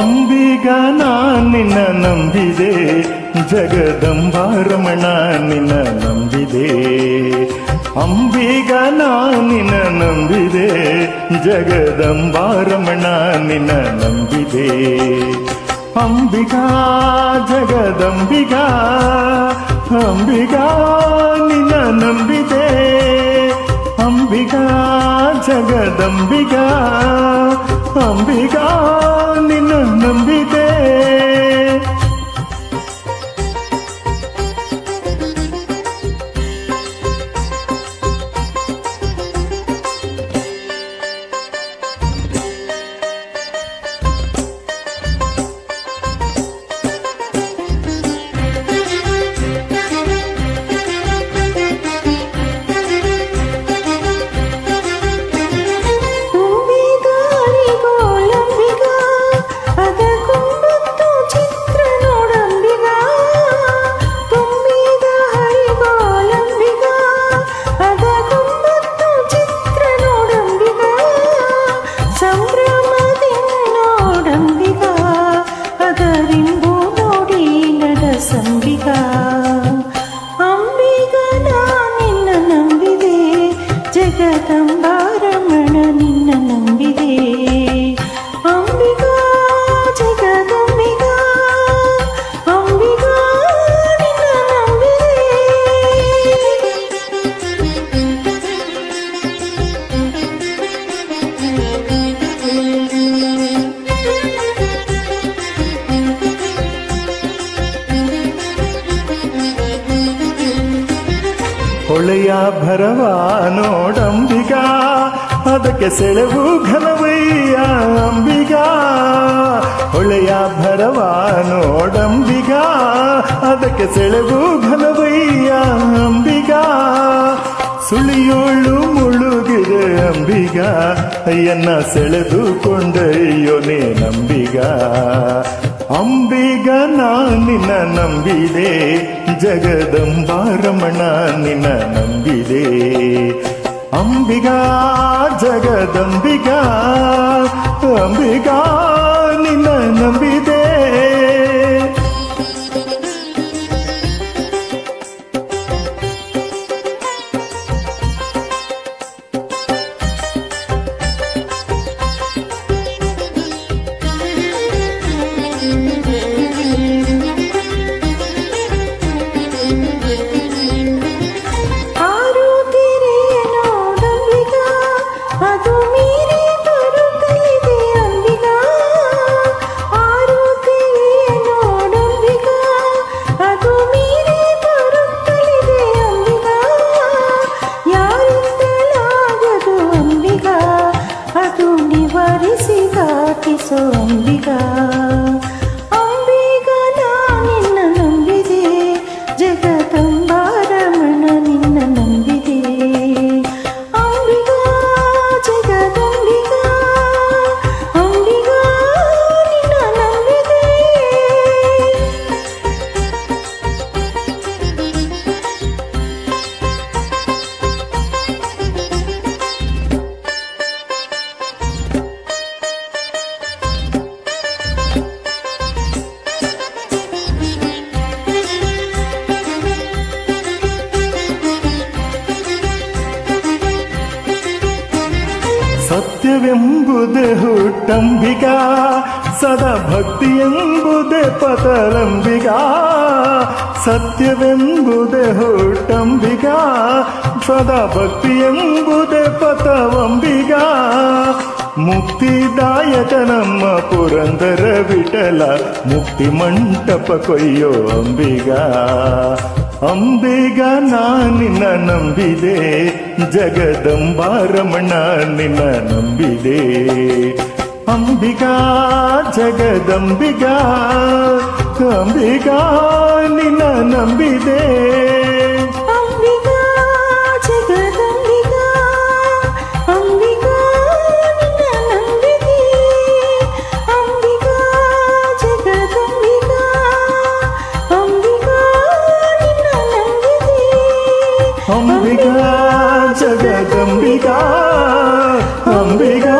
ಅಂಬಿಗಾ ನಿನ್ನ ನಂಬಿದೆ, ಜಗದಂಬಾರಮಣ ನಿನ್ನ ನಂಬಿದೆ. ಅಂಬಿಗಾ ನಿನ್ನ ನಂಬಿದೆ, ಜಗದಂಬಾರಮಣ ನಿನ್ನ ನಂಬಿದೆ. ಅಂಬಿಗಾ ಜಗದಂಬಿಗಾ ಅಂಬಿಗಾ ನಿನ್ನ ನಂಬಿದೆ. ಅಂಬಿಗಾ ಜಗದಂಬಿಗಾ ಅಂಬಿಗಾ ನಿನ್ನ ನಂಬಿದೆ. ಜಗದಂಬಾರಮಣ ನಿನ್ನ ನಂಬಿದೆ. ಅಂಬಿಗಾ ಜಗದಂಬಿಗಾ ಅಂಬಿಗಾ ನಿನ್ನ ನಂಬಿದೆ. ಹೊಳೆಯ ಭರವ ನೋಡಂಬಿಗಾ, ಅದಕ್ಕೆ ಸೆಳೆವು ಘನವಯ್ಯ ಅಂಬಿಗಾ. ಹೊಳೆಯ ಭರವ ನೋಡಂಬಿಗಾ, ಅದಕ್ಕೆ ಸೆಳೆವು ಘನವಯ್ಯ ಅಂಬಿಗಾ. ಸುಳಿಯೋಳು ಮುಳುಗಿದೆ ಅಂಬಿಗಾ, ಅಯ್ಯನ್ನ ಸೆಳೆದುಕೊಂಡಯ್ಯೋ ನೇ ನಂಬಿಗಾ. ಅಂಬಿಗಾ ನಿನ್ನ ನಂಬಿದೆ, ಜಗದಂಬಾರಮಣ ನಿನ್ನ ನಂಬಿದೆ. ಅಂಬಿಗಾ ಜಗದಂಬಿಗಾ ಅಂಬಿಗಾ ನಿನ್ನ ನಂಬಿದೆ. ಅಂಬಿಗಾ ಅಂಬಿಗಾ ನಿನ್ನ ನಂಬಿದೆ, ಜಗದಂಬಾರಮಣ ನಿನ್ನ ನಂಬಿದೆ. ಅಂಬಿಗಾ ಜಗದಂಬಿಗಾ ಅಂಬಿಗಾ ನಿನ್ನ ನಂಬಿದೆ. ಸತ್ಯವೆಂಬುದೇ ಹುಟ್ಟಂಬಿಗಾ, ಸದಾ ಭಕ್ತಿಯೆಂಬುದೇ ಪತಲಂಬಿಗಾ. ಸತ್ಯವೆಂಬುದೇ ಹುಟ್ಟಂಬಿಗಾ, ಸದಾ ಭಕ್ತಿಯೆಂಬುದೇ ಪತವಂಬಿಗಾ. ಮುಕ್ತಿದಾಯಕ ನಮ್ಮ ಪುರಂದರ ವಿಠಲ, ಮುಕ್ತಿ ಮಂಟಪ ಕೊಯ್ಯೋ ಅಂಬಿಗಾ. ಅಂಬಿಗಾ ನಿನ್ನ ನಂಬಿದೆ, ಜಗದಂಬಾರಮಣ ನಿನ್ನ ನಂಬಿದೆ. ಅಂಬಿಗಾ ಜಗದಂಬಿಗಾ ಅಂಬಿಗಾ ನಿನ್ನ ನಂಬಿದೆ. ಅಂಬಿಗಾ ಜಗದಂಬಿಗಾ ಅಂಬಿಗಾ ನಿನ್ನ ನಂಬಿದೆ. ಅಂಬಿಗಾ ಜಗದಂಬಿಗಾ ಅಂಬಿಗಾ ನಿನ್ನ ನಂಬಿದೆ. ಅಂಬಿಗಾ ಜಗದಂಬಿಗಾ ಅಂಬಿಗಾ